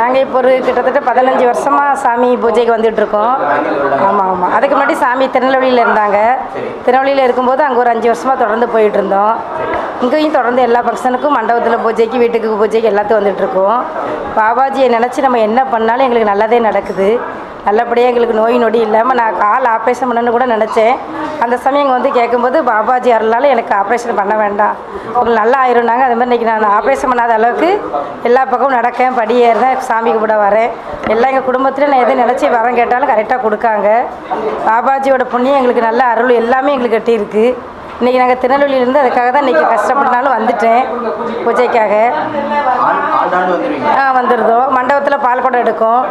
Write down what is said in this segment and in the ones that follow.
நாங்கள் இப்போ ஒரு கிட்டத்தட்ட 15 வருஷமாக சாமி பூஜைக்கு வந்துட்டுருக்கோம். ஆமாம் ஆமாம். அதுக்கு முன்னாடி சாமி திருநெல்வேலியில் இருந்தாங்க. திருநெல்வேலியில் இருக்கும்போது அங்கே ஒரு 5 வருஷமாக தொடர்ந்து போயிட்டு இருந்தோம். இங்கேயும் தொடர்ந்து எல்லா ஃபங்க்ஷனுக்கும் மண்டபத்தில் பூஜைக்கு, வீட்டுக்கு பூஜைக்கு எல்லாத்துக்கும் வந்துட்டுருக்கோம். பாபாஜியை நினச்சி நம்ம என்ன பண்ணாலும் எங்களுக்கு நல்லதே நடக்குது. நல்லபடியாக எங்களுக்கு நோய் நொடி இல்லாமல் நான் கால் ஆப்ரேஷன் பண்ணணுன்னு கூட நினச்சேன். அந்த சமயம் இங்கே வந்து கேட்கும்போது பாபாஜி அருளால் எனக்கு ஆப்ரேஷன் பண்ண வேண்டாம், உங்களுக்கு நல்லா ஆயிருந்தாங்க. அது மாதிரி இன்றைக்கி நான் ஆப்ரேஷன் பண்ணாத அளவுக்கு எல்லா பக்கமும் நடக்கேன், படி ஏறுறேன், சாமி கும்பிட வரேன். எல்லாம் எங்கள் குடும்பத்தில் நான் எதுவும் நினச்சி வரம் கேட்டாலும் கரெக்டாக கொடுக்காங்க. பாபாஜியோட புண்ணியம் எங்களுக்கு நல்ல அருள் எல்லாமே எங்களுக்கு கட்டியிருக்கு. இன்றைக்கி நாங்கள் திருநெல்வேலியிலேருந்து அதுக்காக தான் இன்றைக்கி கஷ்டப்பட்டனாலும் வந்துட்டேன் பூஜைக்காக. வந்துடுதோம். மண்டபத்தில் பால் குடம் எடுக்கும்,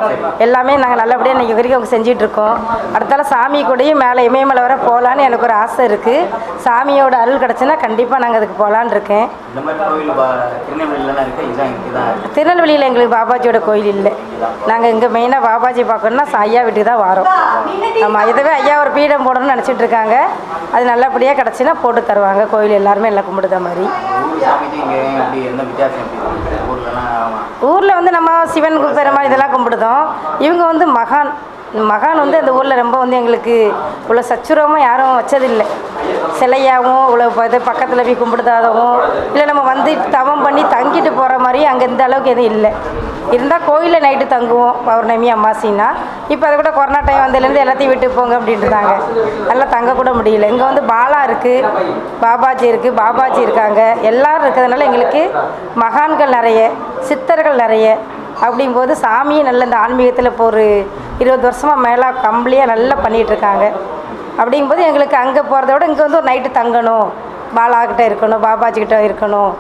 எல்லாமே நாங்கள் நல்லபடியாக இன்றைக்கி வரைக்கும் அவங்க செஞ்சிட்ருக்கோம். அடுத்தால சாமி கூடயும் மேலே இமயமலை வர போகலான்னு எனக்கு ஒரு ஆசை இருக்குது. சாமியோட அருள் கிடச்சுன்னா கண்டிப்பாக நாங்கள் அதுக்கு போகலான்னு இருக்கேன். திருநெல்வேலியில் எங்களுக்கு பாபாஜியோட கோயில் இல்லை. நாங்கள் இங்கே மெயினாக பாபாஜி பார்க்கணுன்னா ஐயா வீட்டுக்கு தான் வரோம். ஆமாம், இதுவே ஐயா ஒரு பீடம் போடணும்னு நினச்சிட்டு இருக்காங்க. அது நல்லபடியாக கிடச்சின்னா போட்டு தருவாங்க. கோயில் எல்லாருமே எல்லாம் கும்பிடுத மாதிரி. ஊரில் வந்து நம்ம சிவன் பெருமாள் இதெல்லாம் கும்பிடுதோம். இவங்க வந்து மகான் மகான் வந்து அந்த ஊரில் ரொம்ப வந்து எங்களுக்கு இவ்வளோ சச்சுரமாக யாரும் வச்சதில்லை. சிலையாகவும் இவ்வளோ இது பக்கத்தில் போய் கும்பிடுதாகவும் இல்லை நம்ம வந்து தவம் பண்ணி தங்கிட்டு போகிற மாதிரி அங்கே இந்த அளவுக்கு எதுவும் இல்லை. இருந்தால் கோயிலில் நைட்டு தங்குவோம் பௌர்ணமி அமாவாசைன்னா. இப்போ அதை கூட கொரோனா டைம் வந்ததுலேருந்து எல்லாத்தையும் விட்டு போங்க அப்படின்ட்டுருந்தாங்க. நல்லா தங்கக்கூட முடியல. இங்கே வந்து பாலா இருக்குது, பாபாஜி இருக்குது, பாபாஜி இருக்காங்க, எல்லோரும் இருக்கிறதுனால எங்களுக்கு மகான்கள் நிறைய, சித்தர்கள் நிறைய. அப்படிங்கும்போது சாமியும் நல்ல இந்த ஆன்மீகத்தில் இப்போ ஒரு 20 வருஷமாக மேலே கம்ப்ளீட்டாக நல்லா பண்ணிகிட்ருக்காங்க. அப்படிங்கும்போது எங்களுக்கு அங்கே போகிறத விட இங்கே வந்து ஒரு நைட்டு தங்கணும், பாலாக்கிட்ட இருக்கணும், பாபாஜிக்கிட்ட இருக்கணும்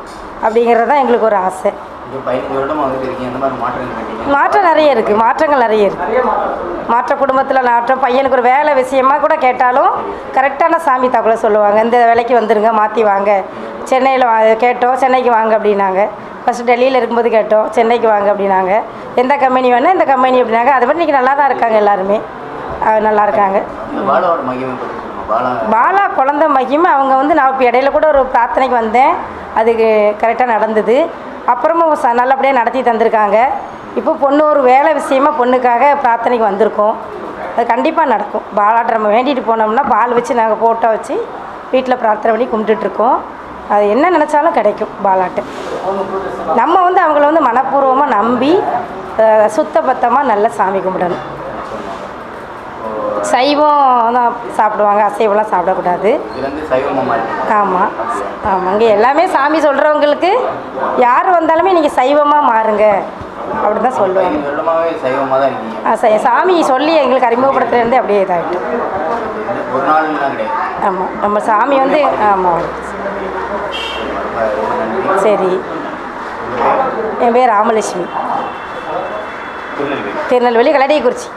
அப்படிங்கிறது தான் எங்களுக்கு ஒரு ஆசை. மாற்றம் நிறைய இருக்குது, மாற்றங்கள் நிறைய இருக்குது. குடும்பத்தில் மாற்றம், பையனுக்கு ஒரு வேலை விஷயமாக கூட கேட்டாலும் கரெக்டான சாமி தகவலை சொல்லுவாங்க. இந்த வேலைக்கு வந்துடுங்க, மாற்றி வாங்க. சென்னையில் கேட்டோம், சென்னைக்கு வாங்க அப்படின்னாங்க. ஃபஸ்ட்டு டெல்லியில் இருக்கும்போது கேட்டோம், சென்னைக்கு வாங்க அப்படின்னாங்க. எந்த கம்பெனி வேணால் இந்த கம்பெனி அப்படின்னாங்க. அதை பற்றி இன்றைக்கி நல்லா தான் இருக்காங்க, எல்லாருமே நல்லா இருக்காங்க. பாலா குழந்தை மகிமை அவங்க வந்து நான் இப்போ இடையில கூட ஒரு பிரார்த்தனைக்கு வந்தேன், அதுக்கு கரெக்டாக நடந்தது. அப்புறமும் நல்லபடியாக நடத்தி தந்திருக்காங்க. இப்போ பொண்ணு ஒரு வேலை விஷயமாக பொண்ணுக்காக பிரார்த்தனைக்கு வந்திருக்கோம். அது கண்டிப்பாக நடக்கும். பாலாட்ட நம்ம வேண்டிட்டு போனோம்னா பால் வச்சு நாங்கள் ஃபோட்டோ வச்சு வீட்டில் பிரார்த்தனை பண்ணி கும்பிட்டுட்ருக்கோம். அது என்ன நினச்சாலும் கிடைக்கும் பாலாட்டு. நம்ம வந்து அவங்கள வந்து மனப்பூர்வமாக நம்பி சுத்தபத்தமாக நல்ல சாமி கும்பிடணும். சைவம் தான் சாப்பிடுவாங்க, அசைவம்லாம் சாப்பிடக்கூடாது. ஆமாம் ஆமாம், இங்கே எல்லாமே சாமி சொல்கிறவங்களுக்கு யார் வந்தாலுமே நீங்கள் சைவமாக மாறுங்க அப்படி தான் சொல்லுவாங்க. சாமி சொல்லி எங்களுக்கு அறிமுகப்படுத்துலேருந்து அப்படியே இதாகிட்டு. ஆமாம், நம்ம சாமி வந்து ஆமாம். சரி, என் பேர் ராமலட்சுமி, திருநெல்வேலி கல்லடைக்குறிச்சி.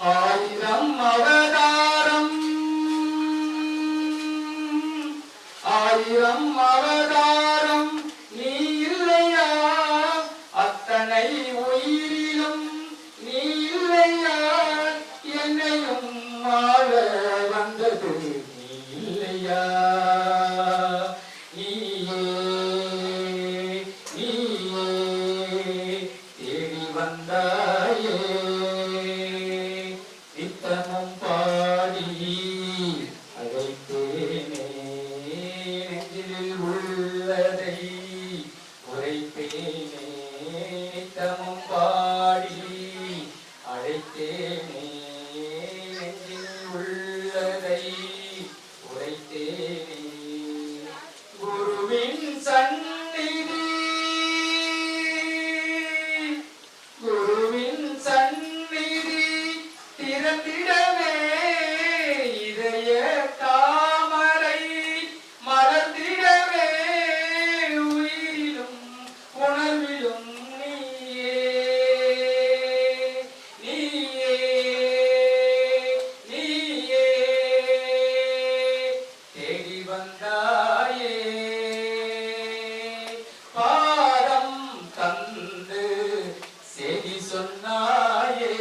ஆயிரம் அவதாரம் ஆயிரம் அவதாரம் நீ இல்லையா அத்தனை உயிரிலும் நீ இல்லையா என்னையும் ஆள வந்தது நீ இல்லையா நீயே நீயே தேடி வந்தாயே நித்தமும் பாடி அழைத்தேனே நெஞ்சில் உள்ளதை உரைத்தேனே நித்தமும் பாடி அழைத்தேனே நெஞ்சில் உள்ளதை உரைத்தேனே குருவின் சந்நிதி குருவின் சந்நிதி திறந்திடவே இதய தாமரை மலர்ந்திடவே உயிரிலும் உணர்விலும் நீயே நீயே நீயே தேடி வந்தாயே பாரம் தந்து செய்தி சொன்னாயே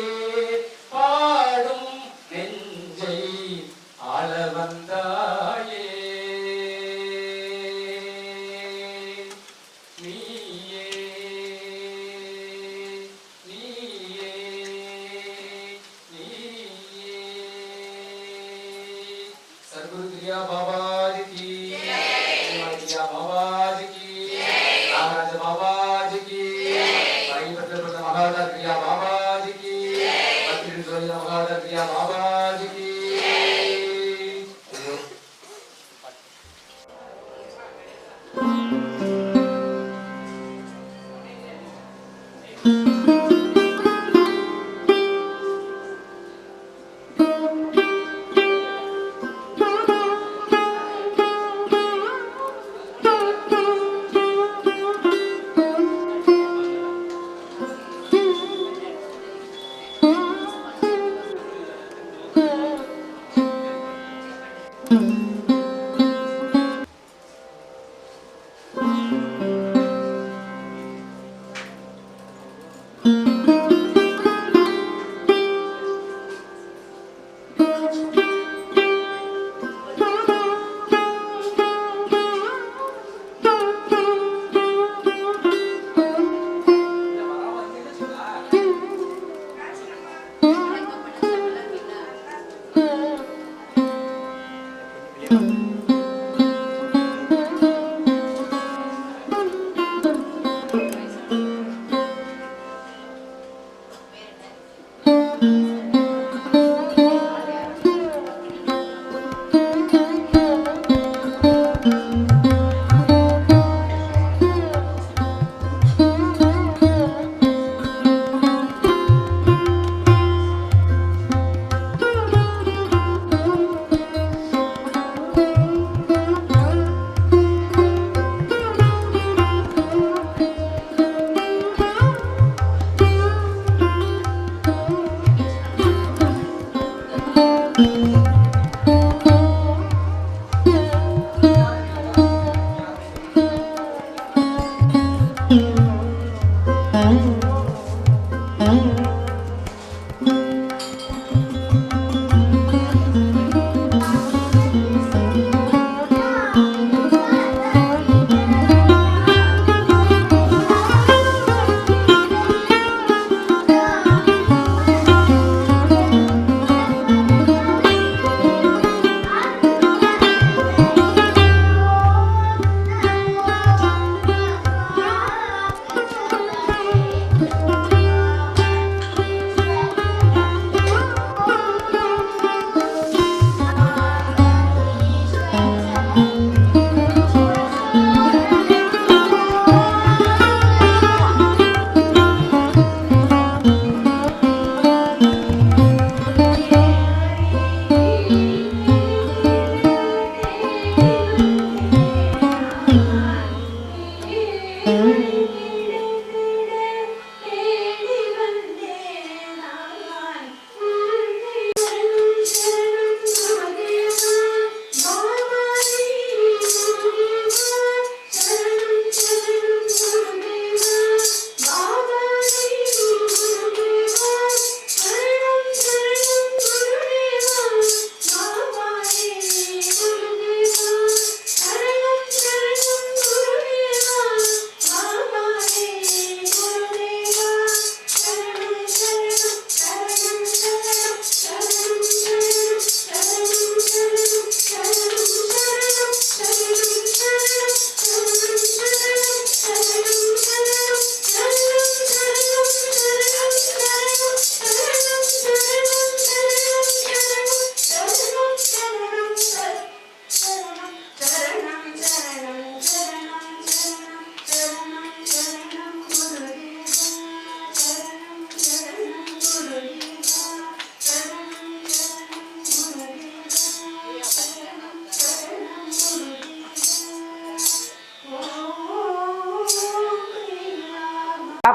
பாடும் நெஞ்சை ஆள வந்தாயே நீயே நீயே நீயே சர்க்குரு கிரியா பாபாஜி की கிரியா பாபாஜி की நாகராஜ பாபாஜி की साईं पत्र महाराज क्रिया बाबाजी की पत्नी सोनिया महाराज क्रिया बाबाजी की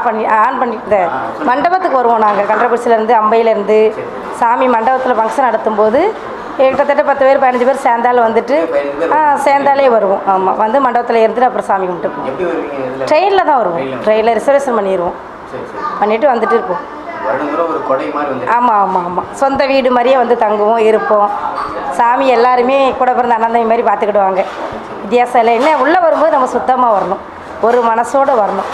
ஆன் பண்ணி இந்த மண்டபத்துக்கு வருவோம். நாங்கள் கன்றக்குறிச்சியிலேருந்து அம்பையிலேருந்து சாமி மண்டபத்தில் ஃபங்க்ஷன் நடத்தும்போது கிட்டத்தட்ட 10 பேர் 15 பேர் சேர்ந்தாலும் வந்துட்டு சேர்ந்தாலே வருவோம். ஆமாம், வந்து மண்டபத்தில் இருந்துட்டு அப்புறம் சாமி கும்பிட்டு ட்ரெயினில் தான் வருவோம். ட்ரெயினில் ரிசர்வேஷன் பண்ணிடுவோம், பண்ணிவிட்டு வந்துட்டு இருப்போம். ஆமாம் ஆமாம் ஆமாம், சொந்த வீடு மாதிரியே வந்து தங்குவோம், இருப்போம். சாமி எல்லாருமே கூட பிறந்த அண்ணன் மாதிரி பார்த்துக்கிடுவாங்க. வித்தியாசம் இல்லை. என்ன உள்ளே வரும்போது நம்ம சுத்தமாக வரணும், ஒரு மனசோடு வரணும்.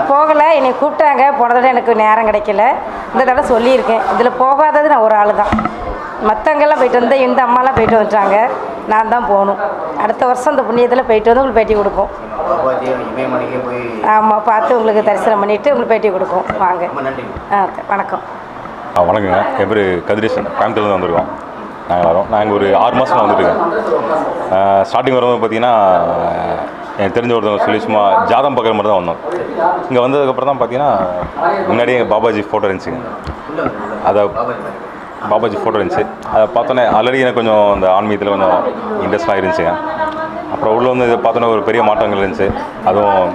போகலை, என்னை கூப்பிட்டாங்க. போன தடவை எனக்கு நேரம் கிடைக்கல. இந்த தடவை சொல்லியிருக்கேன். இதில் போகாதது நான் ஒரு ஆள் தான். மற்றவங்கெல்லாம் போயிட்டு வந்து இந்த அம்மாலாம் போயிட்டு வந்துட்டாங்க. நான் தான் போகணும். அடுத்த வருஷம் இந்த புண்ணியத்தில் போயிட்டு வந்து உங்களுக்கு பேட்டி கொடுப்போம். ஆமாம், பார்த்து உங்களுக்கு தரிசனம் பண்ணிவிட்டு உங்களுக்கு பேட்டி கொடுப்போம். வாங்க. வணக்கம். வணக்கங்க. என் பேர் கதிரேசன், கோயம்புத்தூர்லேருந்து வந்திருக்கோம். நாங்கள் ஒரு 6 மாதம் வந்துட்டுருக்கேன். ஸ்டார்டிங் வரும்போது பார்த்தீங்கன்னா எனக்கு தெரிஞ்ச ஒருத்தவங்க சொல்லி சும்மா ஜாதம் பார்க்குற மாதிரி தான் வந்தோம். இங்கே வந்ததுக்கப்புறம் தான் பார்த்தீங்கன்னா முன்னாடியே எங்கள் பாபாஜி ஃபோட்டோ இருந்துச்சுங்க. அதை பாபாஜி ஃபோட்டோ இருந்துச்சு. அதை பார்த்தோன்னே ஆல்ரெடி எனக்கு கொஞ்சம் அந்த ஆன்மீகத்தில் கொஞ்சம் இன்ட்ரெஸ்டாக இருந்துச்சுங்க. அப்புறம் உள்ளே வந்து இதை பார்த்தோன்னே ஒரு பெரிய மாற்றங்கள் இருந்துச்சு. அதுவும்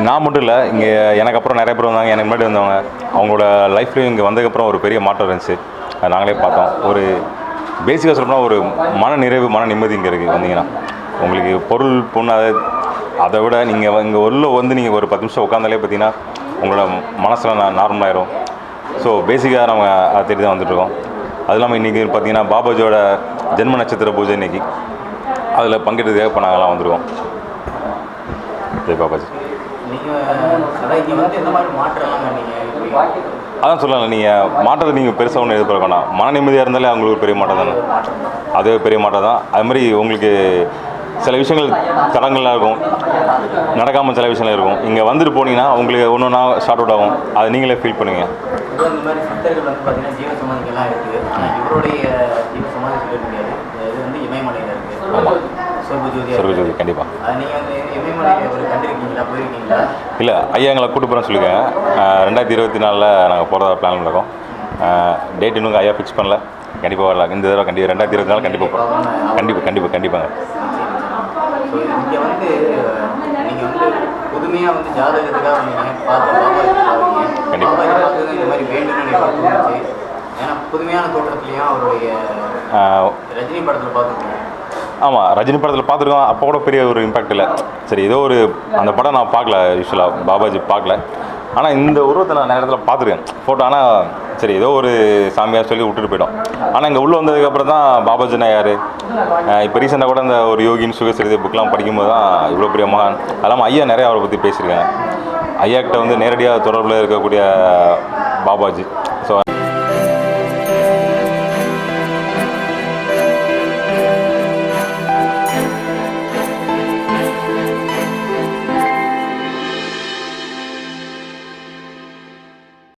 நான் மட்டும் இல்லை, இங்கே எனக்கு அப்புறம் நிறைய பேர் வந்தாங்க. எனக்கு முன்னாடி வந்தவங்க அவங்களோட லைஃப்லேயும் இங்கே வந்ததுக்கப்புறம் ஒரு பெரிய மாற்றம் இருந்துச்சு. அதை நாங்களே பார்த்தோம். ஒரு பேசிக்காக சொல்லப்போனால் ஒரு மன நிறைவு, மன நிம்மதி இங்கே இருக்குது. வந்தீங்கன்னா உங்களுக்கு பொருள் பொண்ணு அதை விட நீங்கள் இங்கே உள்ள வந்து நீங்கள் ஒரு 10 நிமிஷம் உட்காந்தாலே பார்த்தீங்கன்னா உங்களோட மனசில் நார்மலாகிடும். ஸோ பேசிக்காக நம்ம அதை தேடி தான் வந்துட்டுருக்கோம். அது இல்லாமல் இன்றைக்கி பார்த்தீங்கன்னா பாபாஜியோட ஜென்ம நட்சத்திர பூஜை இன்றைக்கி, அதில் பங்கெடுக்கிறதுக்காக இப்போ நாங்கள்லாம் வந்துருக்கோம். ஜெய் பாபாஜி. அதான் சொல்லலாம், நீங்கள் மாற்றத்தை நீங்கள் பெருசாக ஒன்று எதிர்பார்க்க வேணாம். மன நிம்மதியாக இருந்தாலே அவங்களுக்கு பெரிய மாற்றம் தானே, அதுவே பெரிய மாற்றம் தான். அது மாதிரி உங்களுக்கு சில விஷயங்கள் தடங்களாக இருக்கும், நடக்காமல் சில விஷயங்கள் இருக்கும். இங்கே வந்துட்டு போனீங்கன்னா உங்களுக்கு ஒன்று ஒன்றா ஷார்ட் அவுட் ஆகும். அதை நீங்களே ஃபீல் பண்ணுவீங்க. இந்த மாதிரி சித்தர்கள் வந்து பார்த்தீங்கன்னா ஜீவ சமாதிகள்லாம் இருக்குது. ஆனால் இவருடைய ஜீவ சமாதி சொல்ல முடியாது. இது வந்து இமயமலையில் இருக்குது. ஆமாம், சொர்க்கஜோதி. சொர்க்கஜோதி கண்டிப்பாக. நீங்கள் வந்து இமயமலையில் ஒரு கண்டிருக்கீங்களா, போயிருக்கீங்களா? இல்லை, ஐயா எங்களை கூப்பிட்டு போகிறேன்னு சொல்லியிருக்காங்க. 2024 நாங்கள் போகிறதா பிளான் பண்ணிருக்கோம். டேட் இன்னும் ஐயா ஃபிக்ஸ் பண்ணல. கண்டிப்பாக வரலாம். இந்த தடவை கண்டிப்பாக 2024 கண்டிப்பாக போகிறோம். கண்டிப்பாங்க. ஸோ இங்கே வந்து நீங்கள் வந்து புதுமையாக வந்து ஜாதகத்துக்காக நீங்கள் பார்த்து பாபாஜி பார்த்து இந்த மாதிரி வேண்டும்னு தோணுச்சு. ஏன்னா புதுமையான தோற்றத்துலையும் அவருடைய ரஜினி படத்தில் பார்த்துருக்கோம். ஆமாம், ரஜினி படத்தில் பார்த்துருக்கோம். அப்போ கூட பெரிய ஒரு இம்பேக்ட் இல்லை. சரி, ஏதோ ஒரு அந்த படம் நான் பார்க்கல, யூஸ்வலாக பாபாஜி பார்க்கல. ஆனால் இந்த உருவத்தை நான் நிறைய இடத்துல பார்த்துருக்கேன் ஃபோட்டோ. ஆனால் சரி, ஏதோ ஒரு சாமியாக சொல்லி விட்டுட்டு போய்ட்டோம். ஆனால் இங்கே உள்ளே வந்ததுக்கப்புறம் தான் பாபாஜினா யார், இப்போ ரீசெண்டாக கூட இந்த ஒரு யோகின் சுகசரிதை புக்கெலாம் படிக்கும்போது தான் இவ்வளோ பெரிய மகான். அது இல்லாமல் ஐயா நிறையா அவரை பற்றி பேசியிருக்காங்க. ஐயாக்கிட்ட வந்து நேரடியாக தொடர்பில் இருக்கக்கூடிய பாபாஜி